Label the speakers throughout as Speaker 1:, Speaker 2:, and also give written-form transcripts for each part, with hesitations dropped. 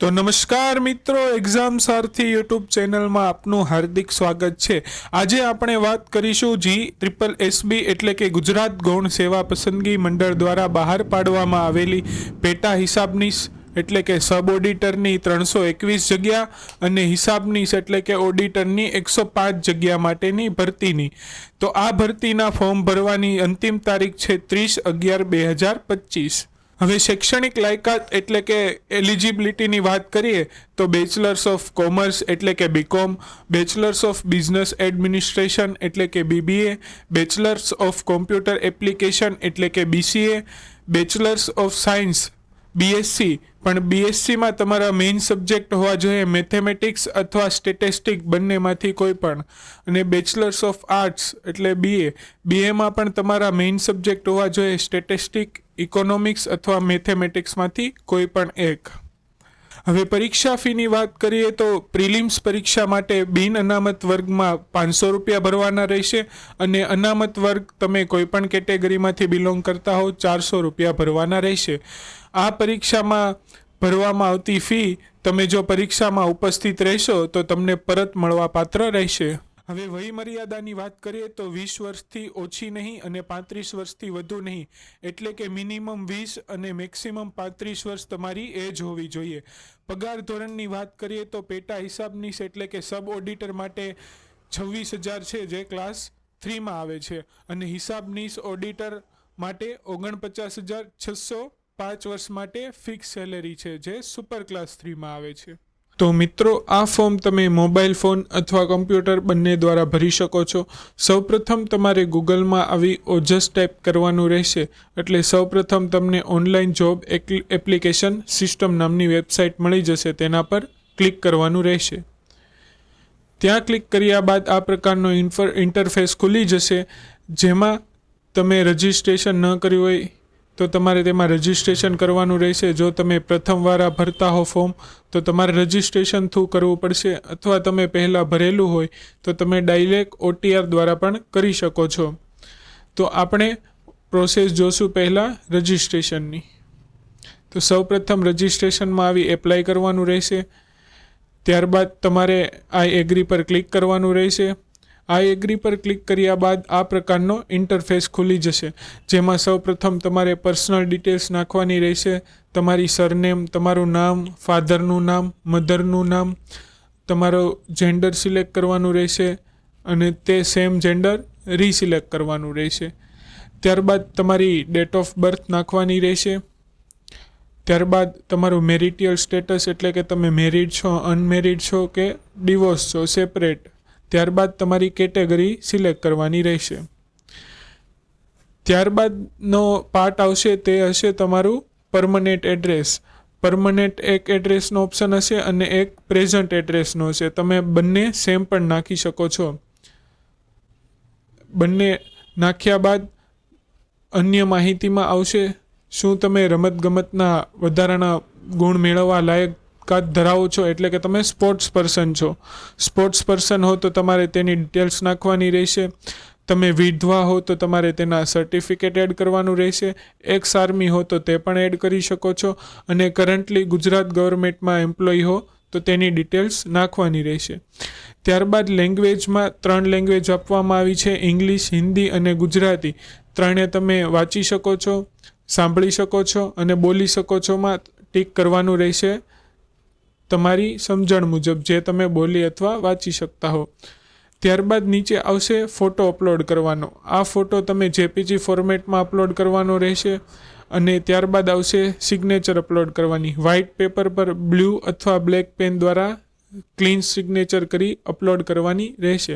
Speaker 1: તો નમસ્કાર મિત્રો, એક્ઝામ સારથી યુટ્યુબ ચેનલમાં આપનું હાર્દિક સ્વાગત છે। આજે આપણે વાત કરીશું GSSB એટલે કે ગુજરાત ગૌણ સેવા પસંદગી મંડળ દ્વારા બહાર પાડવામાં આવેલી પેટા હિસાબનીશ એટલે કે સબ ઓડિટરની 321 જગ્યા અને હિસાબનીશ એટલે કે ઓડિટરની 105 જગ્યા માટેની ભરતીની। તો આ ભરતીના ફોર્મ ભરવાની અંતિમ તારીખ છે 30/11/2025। હવે શૈક્ષણિક લાયકાત એટલે કે એલિજિબિલિટીની વાત કરીએ તો બેચલર્સ ઓફ કોમર્સ એટલે કે BCom, bachelors of business administration એટલે કે BBA, bachelors of computer application એટલે કે BCA, bachelors of science BSc, પણ BScમાં તમારા મેઇન સબ્જેક્ટ હોવા જોઈએ મેથેમેટિક્સ અથવા સ્ટેટિસ્ટિક બંનેમાંથી કોઈ પણ, અને બેચલર્સ ઓફ આર્ટ્સ એટલે BAમાં પણ તમારા મેઇન સબ્જેક્ટ હોવા જોઈએ સ્ટેટિસ્ટિક, ઇકોનોમિક્સ અથવા મેથેમેટિક્સમાંથી કોઈ પણ એક। હવે પરીક્ષા ફીની વાત કરીએ તો પ્રિલિમ્સ પરીક્ષા માટે બિન અનામત વર્ગમાં 500 રૂપિયા ભરવાના રહેશે અને અનામત વર્ગ તમે કોઈ પણ કેટેગરીમાંથી બિલોંગ કરતા હો 400 રૂપિયા ભરવાના રહેશે। આ પરીક્ષામાં ભરવામાં આવતી ફી તમે જો પરીક્ષામાં ઉપસ્થિત રહેશો તો તમને પરત મળવા પાત્ર રહેશે। હવે વય મર્યાદાની વાત કરીએ તો 20 વર્ષથી ઓછી નહીં અને 35 વર્ષથી વધુ નહીં, એટલે કે મિનિમમ 20 અને મેક્સિમમ 35 વર્ષ તમારી એજ હોવી જોઈએ। પગાર ધોરણની વાત કરીએ તો પેટા હિસાબનીશ એટલે કે સબ ઓડિટર માટે 26,000 છે જે ક્લાસ 3માં આવે છે, અને હિસાબનીશ ઓડિટર માટે 49,600 5 વર્ષ માટે ફિક્સ સેલેરી છે જે સુપર ક્લાસ 3માં આવે છે। તો મિત્રો, આ ફોર્મ તમે મોબાઈલ ફોન અથવા કમ્પ્યુટર બંને દ્વારા ભરી શકો છો। સૌપ્રથમ તમારે ગૂગલમાં આવી ઓજસ ટાઈપ કરવાનું રહેશે, એટલે સૌપ્રથમ તમને ઓનલાઈન જોબ એપ્લિકેશન સિસ્ટમ નામની વેબસાઇટ મળી જશે, તેના પર ક્લિક કરવાનું રહેશે। ત્યાં ક્લિક કર્યા બાદ આ પ્રકારનો ઇન્ટરફેસ ખુલી જશે, જેમાં તમે રજિસ્ટ્રેશન ન કર્યું હોય તો તમારે તેમાં રજિસ્ટ્રેશન કરવાનું રહેશે। જો તમે પ્રથમવાર આ ભરતા હો ફોર્મ તો તમારે રજિસ્ટ્રેશન થ્રુ કરવું પડશે, અથવા તમે પહેલાં ભરેલું હોય તો તમે ડાયરેક્ટ OTR દ્વારા પણ કરી શકો છો। તો આપણે પ્રોસેસ જોશું પહેલાં રજિસ્ટ્રેશનની। તો સૌપ્રથમ રજિસ્ટ્રેશનમાં આવી એપ્લાય કરવાનું રહેશે, ત્યારબાદ તમારે આઈ એગ્રી પર ક્લિક કરવાનું રહેશે। આઈ એગ્રી પર ક્લિક કર્યા બાદ આ પ્રકારનો ઇન્ટરફેસ ખુલી જશે, જેમાં સૌપ્રથમ તમારે પર્સનલ ડિટેલ્સ નાખવાની રહેશે, તમારી સરનેમ, તમારું નામ, ફાધરનું નામ, મધરનું નામ, તમારો જેન્ડર સિલેક્ટ કરવાનું રહેશે અને તે સેમ જેન્ડર રીસિલેક્ટ કરવાનું રહેશે। ત્યારબાદ તમારી ડેટ ઓફ બર્થ નાખવાની રહેશે। ત્યારબાદ તમારું મેરિટિયલ સ્ટેટસ એટલે કે તમે મેરિડ છો, અનમેરિડ છો કે ડિવોર્સ છો, સેપરેટ। ત્યારબાદ તમારી કેટેગરી સિલેક્ટ કરવાની રહેશે। ત્યારબાદનો પાર્ટ આવશે તે હશે તમારું પરમનન્ટ એડ્રેસ। પરમનન્ટ એક એડ્રેસનો ઓપ્શન હશે અને એક પ્રેઝન્ટ એડ્રેસનો હશે, તમે બંને સેમ પણ નાખી શકો છો। બંને નાખ્યા બાદ અન્ય માહિતીમાં આવશે શું તમે રમતગમતના વધારાના ગુણ મેળવવા લાયકાત ધરાવો છો, એટલે કે તમે સ્પોર્ટ્સ પર્સન છો। સ્પોર્ટ્સ પર્સન હો તો તમારે તેની ડિટેલ્સ નાખવાની રહેશે। તમે વિધવા હો તો તમારે તેના સર્ટિફિકેટ એડ કરવાનું રહેશે। એક્સ આર્મી હો તો તે પણ એડ કરી શકો છો, અને કરન્ટલી ગુજરાત ગવર્મેન્ટમાં એમ્પ્લોય હો તો તેની ડિટેલ્સ નાખવાની રહેશે। ત્યારબાદ લેંગ્વેજમાં 3 લેંગ્વેજ આપવામાં આવી છે, ઇંગ્લિશ, હિન્દી અને ગુજરાતી। ત્રણે તમે વાંચી શકો છો, સાંભળી શકો છો અને બોલી શકો છોમાં ટિક કરવાનું રહેશે તમારી સમજણ મુજબ, જે તમે બોલી અથવા વાંચી શકતા હો। ત્યારબાદ નીચે આવશે ફોટો અપલોડ કરવાનો। આ ફોટો તમે JPG ફોર્મેટમાં અપલોડ કરવાનો રહેશે, અને ત્યારબાદ આવશે સિગ્નેચર અપલોડ કરવાની। વ્હાઇટ પેપર પર બ્લુ અથવા બ્લેક પેન દ્વારા ક્લીન સિગ્નેચર કરી અપલોડ કરવાની રહેશે।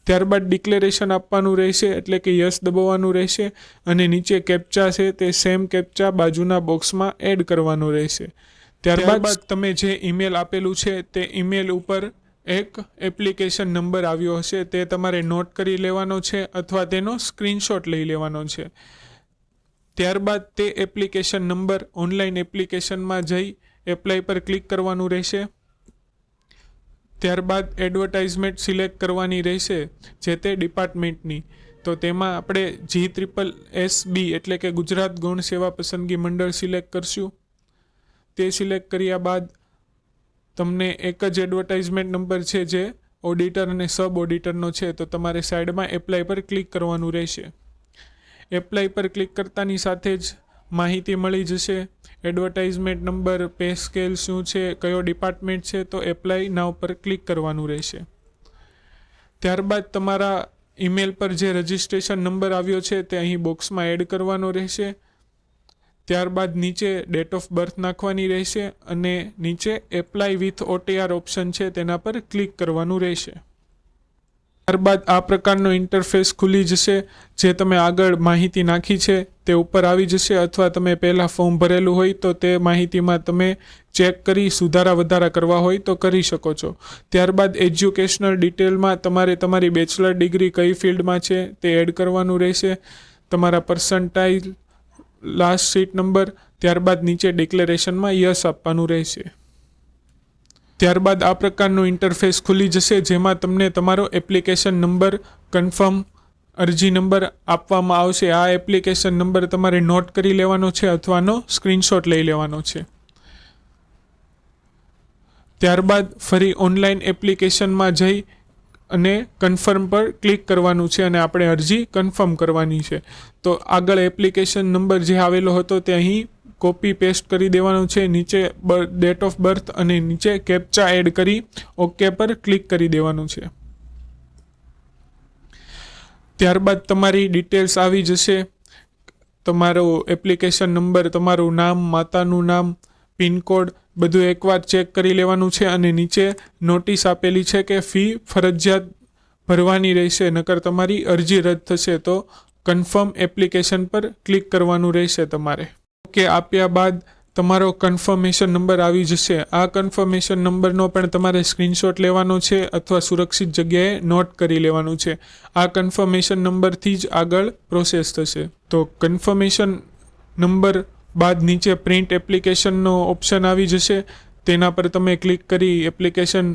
Speaker 1: ત્યારબાદ ડિક્લેરેશન આપવાનું રહેશે, એટલે કે યસ દબાવવાનું રહેશે, અને નીચે કેપ્ચા છે તે સેમ કેપ્ચા બાજુના બોક્સમાં એડ કરવાનું રહેશે। ત્યારબાદ તમે જે ઈમેલ આપેલું છે તે ઈમેલ ઉપર એક એપ્લિકેશન નંબર આવ્યો હશે, તે તમારે નોટ કરી લેવાનો છે અથવા તેનો સ્ક્રીનશોટ લઈ લેવાનો છે। ત્યારબાદ તે એપ્લિકેશન નંબર ઓનલાઈન એપ્લિકેશનમાં જઈ એપ્લાય પર ક્લિક કરવાનું રહેશે। ત્યારબાદ એડવર્ટાઇઝમેન્ટ સિલેક્ટ કરવાની રહેશે જે તે ડિપાર્ટમેન્ટની। તો તેમાં આપણે GSSB એટલે કે ગુજરાત ગૌણ સેવા પસંદગી મંડળ સિલેક્ટ કરશું। તે સિલેક્ટ કર્યા બાદ તમને એક જ એડવર્ટાઇઝમેન્ટ નંબર છે જે ઓડિટર અને સબ ઓડિટરનો છે, તો તમારે સાઈડમાં એપ્લાય પર ક્લિક કરવાનું રહેશે. એપ્લાય પર ક્લિક કરતાની સાથે જ માહિતી મળી જશે. એડવર્ટાઇઝમેન્ટ નંબર, પે સ્કેલ શું છે, કયો ડિપાર્ટમેન્ટ છે, તો એપ્લાય નાવ પર ક્લિક કરવાનું રહેશે. ત્યારબાદ તમારા ઈમેલ પર જે રજિસ્ટ્રેશન નંબર આવ્યો છે તે અહીં બોક્સમાં એડ કરવાનો રહેશે. ત્યારબાદ નીચે ડેટ ઓફ બર્થ નાખવાની રહેશે અને નીચે એપ્લાય વિથ OTR ઓપ્શન છે તેના પર ક્લિક કરવાનું રહેશે. ત્યારબાદ આ પ્રકારનો ઇન્ટરફેસ ખુલી જશે. જે તમે આગળ માહિતી નાખી છે તે ઉપર આવી જશે, અથવા તમે પહેલાં ફોર્મ ભરેલું હોય તો તે માહિતીમાં તમે ચેક કરી સુધારા વધારા કરવા હોય તો કરી શકો છો. ત્યારબાદ એજ્યુકેશનલ ડિટેલમાં તમારે તમારી બેચલર ડિગ્રી કઈ ફિલ્ડમાં છે તે એડ કરવાનું રહેશે. તમારા પર્સન્ટાઇલ, લાસ્ટ સીટ નંબર, ત્યારબાદ નીચે ડિક્લેરેશનમાં યસ આપવાનું રહેશે. ત્યારબાદ આ પ્રકારનું ઇન્ટરફેસ ખુલી જશે, જેમાં તમને તમારો એપ્લિકેશન નંબર, કન્ફર્મ અરજી નંબર આપવામાં આવશે. આ એપ્લિકેશન નંબર તમારે નોટ કરી લેવાનો છે અથવાનો સ્ક્રીનશોટ લઈ લેવાનો છે. ત્યારબાદ ફરી ઓનલાઈન એપ્લિકેશનમાં જઈ અને કન્ફર્મ પર ક્લિક કરવાનું છે અને આપણે અરજી કન્ફર્મ કરવાની છે. તો આગળ એપ્લિકેશન નંબર જે આવેલો હતો તે અહીં કોપી પેસ્ટ કરી દેવાનું છે. નીચે ડેટ ઓફ બર્થ અને નીચે કેપ્ચા એડ કરી ઓકે પર ક્લિક કરી દેવાનું છે. ત્યારબાદ તમારી ડિટેલ્સ આવી જશે. તમારો એપ્લિકેશન નંબર, તમારું નામ, માતાનું નામ, પિનકોડ બધું એકવાર ચેક કરી લેવાનું છે અને નીચે નોટિસ આપેલી છે કે ફી ફરજિયાત ભરવાની રહેશે, નકર તમારી અરજી રદ થશે. તો કન્ફર્મ એપ્લિકેશન પર ક્લિક કરવાનું રહેશે તમારે. ઓકે આપ્યા બાદ તમારો કન્ફર્મેશન નંબર આવી જશે. આ કન્ફર્મેશન નંબરનો પણ તમારે સ્ક્રીનશોટ લેવાનો છે અથવા સુરક્ષિત જગ્યાએ નોટ કરી લેવાનું છે. આ કન્ફર્મેશન નંબરથી જ આગળ પ્રોસેસ થશે. તો કન્ફર્મેશન નંબર બાદ નીચે પ્રિન્ટ એપ્લિકેશનનો ઓપ્શન આવી જશે. તેના પર તમે ક્લિક કરી એપ્લિકેશન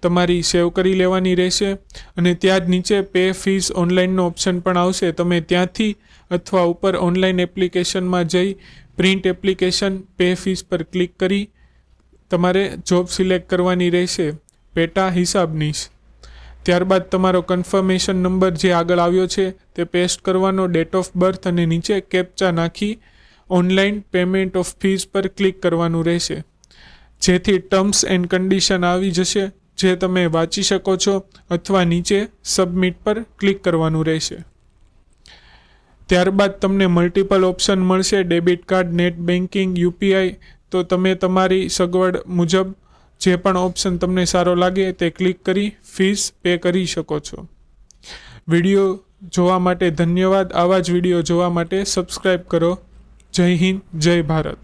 Speaker 1: તમારી સેવ કરી લેવાની રહેશે અને ત્યાં જ નીચે પે ફીસ ઓનલાઈનનો ઓપ્શન પણ આવશે. તમે ત્યાંથી અથવા ઉપર ઓનલાઈન એપ્લિકેશનમાં જઈ પ્રિન્ટ એપ્લિકેશન પે ફીસ પર ક્લિક કરી તમારે જોબ સિલેક્ટ કરવાની રહેશે, પેટા હિસાબનીશ. ત્યારબાદ તમારો કન્ફર્મેશન નંબર જે આગળ આવ્યો છે તે પેસ્ટ કરવાનો, ડેટ ઓફ બર્થ અને નીચે કેપ્ચા નાખી ઓનલાઈન પેમેન્ટ ઓફ ફીસ પર ક્લિક કરવાનું રહેશે. જેથી ટર્મ્સ એન્ડ કન્ડિશન આવી જશે, જે તમે વાંચી શકો છો, અથવા નીચે સબમિટ પર ક્લિક કરવાનું રહેશે. ત્યારબાદ તમને મલ્ટિપલ ઓપ્શન મળશે, debit card, net banking, UPI. તો તમે તમારી સગવડ મુજબ જે પણ ઓપ્શન તમને સારો લાગે તે ક્લિક કરી ફીસ પે કરી શકો છો. વિડીયો જોવા માટે ધન્યવાદ. આવા જ વિડીયો જોવા માટે સબસ્ક્રાઈબ કરો. જય હિન્દ, જય ભારત.